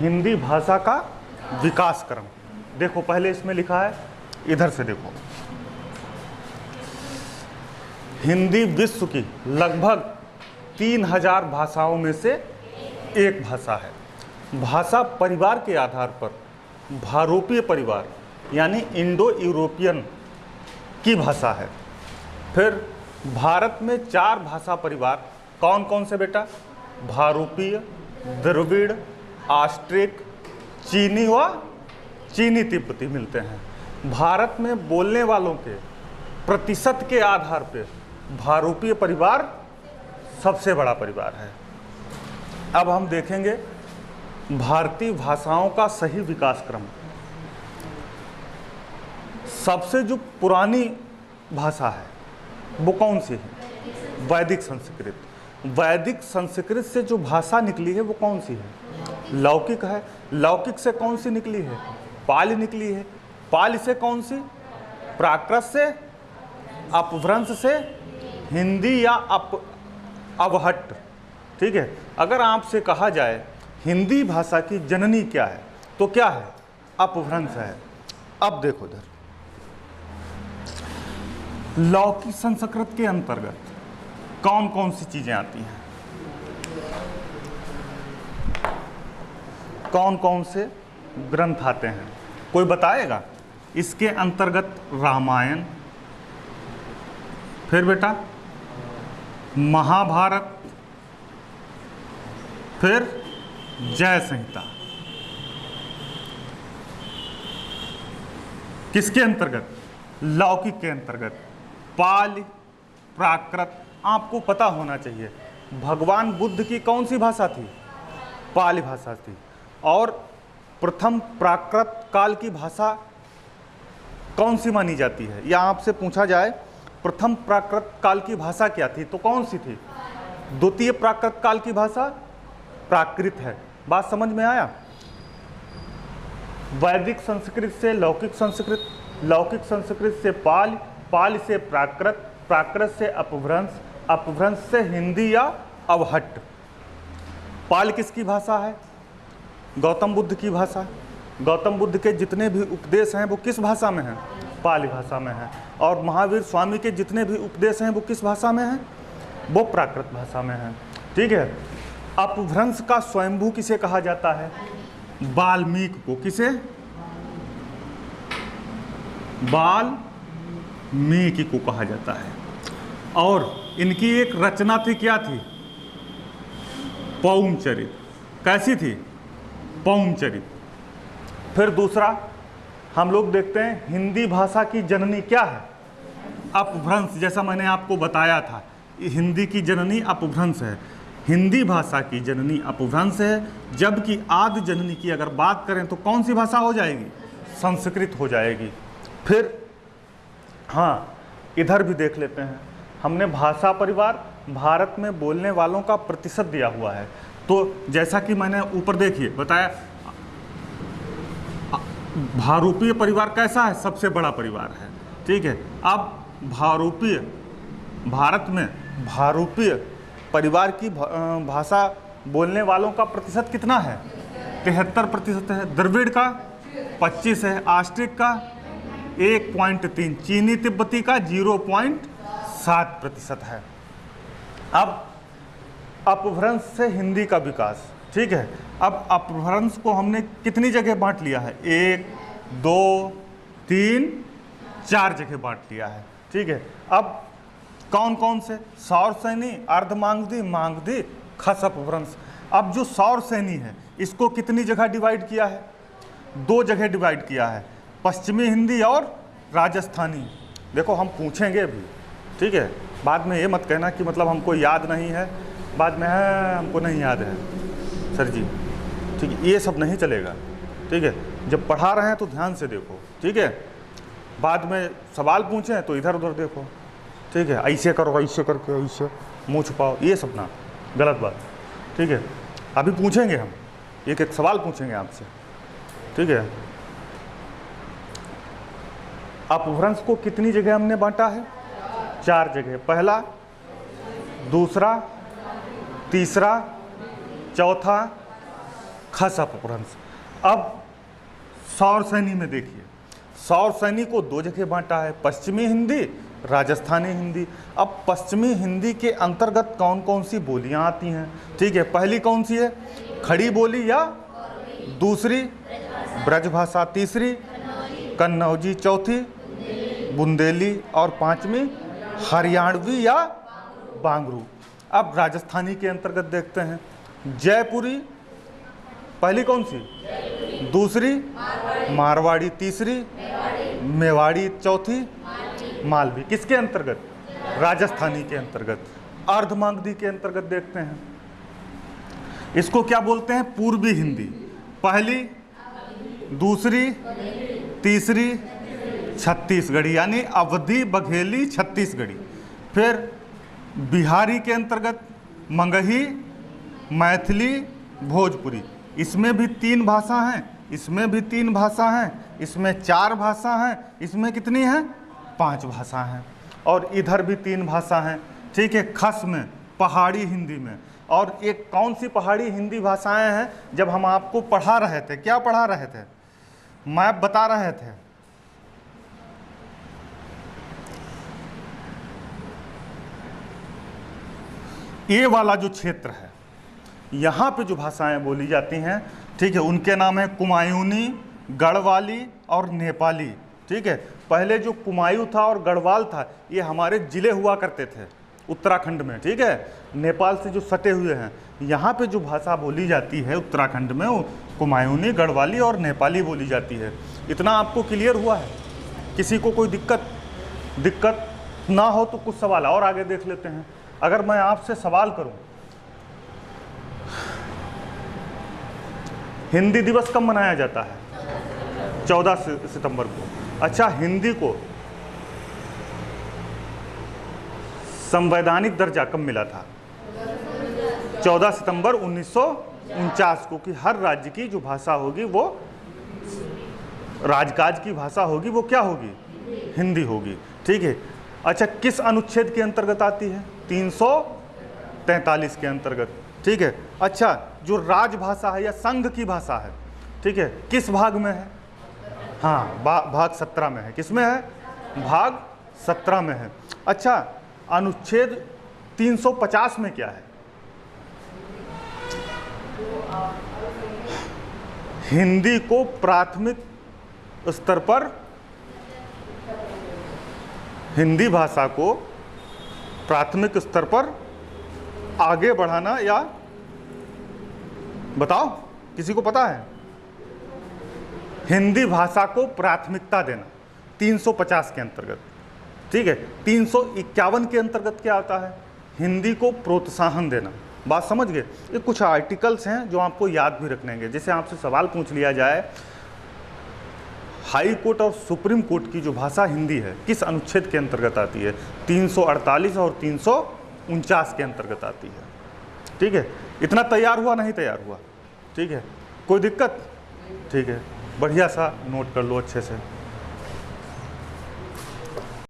हिंदी भाषा का विकास क्रम। देखो पहले इसमें लिखा है, इधर से देखो, हिंदी विश्व की लगभग 3000 भाषाओं में से एक भाषा है। भाषा परिवार के आधार पर भारोपीय परिवार यानी इंडो यूरोपियन की भाषा है। फिर भारत में 4 भाषा परिवार कौन कौन से बेटा? भारोपीय, द्रविड़, ऑस्ट्रिक, चीनी व चीनी तिब्बती मिलते हैं। भारत में बोलने वालों के प्रतिशत के आधार पर भारोपीय परिवार सबसे बड़ा परिवार है। अब हम देखेंगे भारतीय भाषाओं का सही विकास क्रम। सबसे जो पुरानी भाषा है वो कौन सी है? वैदिक संस्कृत। वैदिक संस्कृत से जो भाषा निकली है वो कौन सी है? लौकिक है। लौकिक से कौन सी निकली है? पाली निकली है। पाली से कौन सी? प्राकृत से, अपभ्रंश से, हिंदी या अवहट्ट। ठीक है। अगर आपसे कहा जाए हिंदी भाषा की जननी क्या है तो क्या है? अपभ्रंश है। अब देखो इधर, लौकिक संस्कृत के अंतर्गत कौन कौन सी चीजें आती हैं? कौन कौन से ग्रंथ आते हैं? कोई बताएगा? इसके अंतर्गत रामायण, फिर बेटा महाभारत, फिर जय संहिता। किसके अंतर्गत? लौकिक के अंतर्गत। पाली, प्राकृत। आपको पता होना चाहिए भगवान बुद्ध की कौन सी भाषा थी? पाली भाषा थी। और प्रथम प्राकृत काल की भाषा कौन सी मानी जाती है? या आपसे पूछा जाए प्रथम प्राकृत काल की भाषा क्या थी तो कौन सी थी? द्वितीय प्राकृत काल की भाषा प्राकृत है। बात समझ में आया? वैदिक संस्कृत से लौकिक संस्कृत, लौकिक संस्कृत से पाली, पाली से प्राकृत, प्राकृत से अपभ्रंश, अपभ्रंश से हिंदी या अवहट्ट। पाली किसकी भाषा है? गौतम बुद्ध की भाषा। गौतम बुद्ध के जितने भी उपदेश हैं वो किस भाषा में हैं? पाली भाषा में है। और महावीर स्वामी के जितने भी उपदेश हैं वो किस भाषा में हैं? वो प्राकृत भाषा में हैं। ठीक है। अपभ्रंश का स्वयंभू किसे कहा जाता है? वाल्मीकि को। किसे? वाल्मीकि को कहा जाता है। और इनकी एक रचना थी, क्या थी? पौमचरित। कैसी थी? पौमचरित। फिर दूसरा हम लोग देखते हैं हिंदी भाषा की जननी क्या है? अपभ्रंश। जैसा मैंने आपको बताया था हिंदी की जननी अपभ्रंश है। हिंदी भाषा की जननी अपभ्रंश है, जबकि आदि जननी की अगर बात करें तो कौन सी भाषा हो जाएगी? संस्कृत हो जाएगी। फिर हाँ, इधर भी देख लेते हैं। हमने भाषा परिवार भारत में बोलने वालों का प्रतिशत दिया हुआ है। तो जैसा कि मैंने ऊपर देखिए बताया, भारोपीय परिवार कैसा है? सबसे बड़ा परिवार है। ठीक है। अब भारोपीय, भारत में भारोपीय परिवार की भाषा बोलने वालों का प्रतिशत कितना है? 73% है। द्रविड़ का 25 है। ऑस्ट्रिक का 1.3, चीनी तिब्बती का 0.7% है। अब अपभ्रंश से हिंदी का विकास। ठीक है। अब अपभ्रंश को हमने कितनी जगह बांट लिया है? 1, 2, 3, 4 जगह बांट लिया है। ठीक है। अब कौन कौन से? सौर सैनी, अर्धमागधी, मागधी, खस अपभ्रंश। अब जो सौर सैनी है इसको कितनी जगह डिवाइड किया है? 2 जगह डिवाइड किया है, पश्चिमी हिंदी और राजस्थानी। देखो हम पूछेंगे भी, ठीक है। बाद में ये मत कहना कि मतलब हमको याद नहीं है, बाद में है हमको नहीं याद है सर जी। ठीक है, ये सब नहीं चलेगा। ठीक है। जब पढ़ा रहे हैं तो ध्यान से देखो। ठीक है। बाद में सवाल पूछें तो इधर उधर देखो। ठीक है। ऐसे करो, ऐसे करके ऐसे मुँह छुपाओ, ये सब ना, गलत बात। ठीक है। अभी पूछेंगे हम, एक एक सवाल पूछेंगे आपसे। ठीक है। अपभ्रंश को कितनी जगह हमने बांटा है? 4 जगह। पहला, दूसरा, तीसरा, चौथा, खस अपभ्रंश। अब सौर सैनी में देखिए, सौर सैनी को दो जगह बांटा है, पश्चिमी हिंदी, राजस्थानी हिंदी। अब पश्चिमी हिंदी के अंतर्गत कौन कौन सी बोलियां आती हैं? ठीक है, पहली कौन सी है? खड़ी बोली या दूसरी ब्रजभाषा, तीसरी कन्नौजी, चौथी बुंदेली और पांचवी हरियाणवी या बांगरू। अब राजस्थानी के अंतर्गत देखते हैं, जयपुरी पहली कौन सी? दूसरी मारवाड़ी, तीसरी मेवाड़ी, चौथी मालवी। किसके अंतर्गत? राजस्थानी के अंतर्गत। अर्धमागधी के अंतर्गत देखते हैं, इसको क्या बोलते हैं? पूर्वी हिंदी। पहली, दूसरी, तीसरी छत्तीसगढ़ी, यानी अवधी, बघेली, छत्तीसगढ़ी। फिर बिहारी के अंतर्गत मगही, मैथिली, भोजपुरी। इसमें भी 3 भाषा हैं, इसमें भी 3 भाषा हैं, इसमें 4 भाषा हैं, इसमें कितनी हैं? 5 भाषा हैं, और इधर भी 3 भाषा हैं। ठीक है, खस में, पहाड़ी हिंदी में। और एक कौन सी पहाड़ी हिंदी भाषाएं हैं? जब हम आपको पढ़ा रहे थे, क्या पढ़ा रहे थे? मैप बता रहे थे, ये वाला जो क्षेत्र है, यहाँ पे जो भाषाएं बोली जाती हैं, ठीक है, उनके नाम है कुमायूनी, गढ़वाली और नेपाली। ठीक है, पहले जो कुमायूं था और गढ़वाल था, ये हमारे जिले हुआ करते थे उत्तराखंड में। ठीक है, नेपाल से जो सटे हुए हैं, यहाँ पे जो भाषा बोली जाती है उत्तराखंड में, वो कुमायूनी, गढ़वाली और नेपाली बोली जाती है। इतना आपको क्लियर हुआ है? किसी को कोई दिक्कत ना हो तो कुछ सवाल और आगे देख लेते हैं। अगर मैं आपसे सवाल करूं, हिंदी दिवस कब मनाया जाता है? 14 सितंबर को। अच्छा, हिंदी को संवैधानिक दर्जा कब मिला था? 14 सितंबर 1949 को, कि हर राज्य की जो भाषा होगी वो राजकाज की भाषा होगी, वो क्या होगी? हिंदी होगी। ठीक है, अच्छा, किस अनुच्छेद के अंतर्गत आती है? 343 के अंतर्गत। ठीक है, अच्छा, जो राजभाषा है या संघ की भाषा है, ठीक है, किस भाग में है? हाँ, भाग 17 में है। किस में है? भाग 17 में है। अच्छा, अनुच्छेद 350 में क्या है? हिंदी को प्राथमिक स्तर पर, हिंदी भाषा को प्राथमिक स्तर पर आगे बढ़ाना, या बताओ, किसी को पता है? हिंदी भाषा को प्राथमिकता देना 350 के अंतर्गत। ठीक है, 351 के अंतर्गत क्या आता है? हिंदी को प्रोत्साहन देना। बात समझ गए? ये कुछ आर्टिकल्स हैं जो आपको याद भी रखने हैं। जैसे आपसे सवाल पूछ लिया जाए, हाई कोर्ट और सुप्रीम कोर्ट की जो भाषा हिंदी है, किस अनुच्छेद के अंतर्गत आती है? 348 और 349 के अंतर्गत आती है। ठीक है, इतना तैयार हुआ? नहीं तैयार हुआ? ठीक है, कोई दिक्कत? ठीक है, बढ़िया सा नोट कर लो अच्छे से।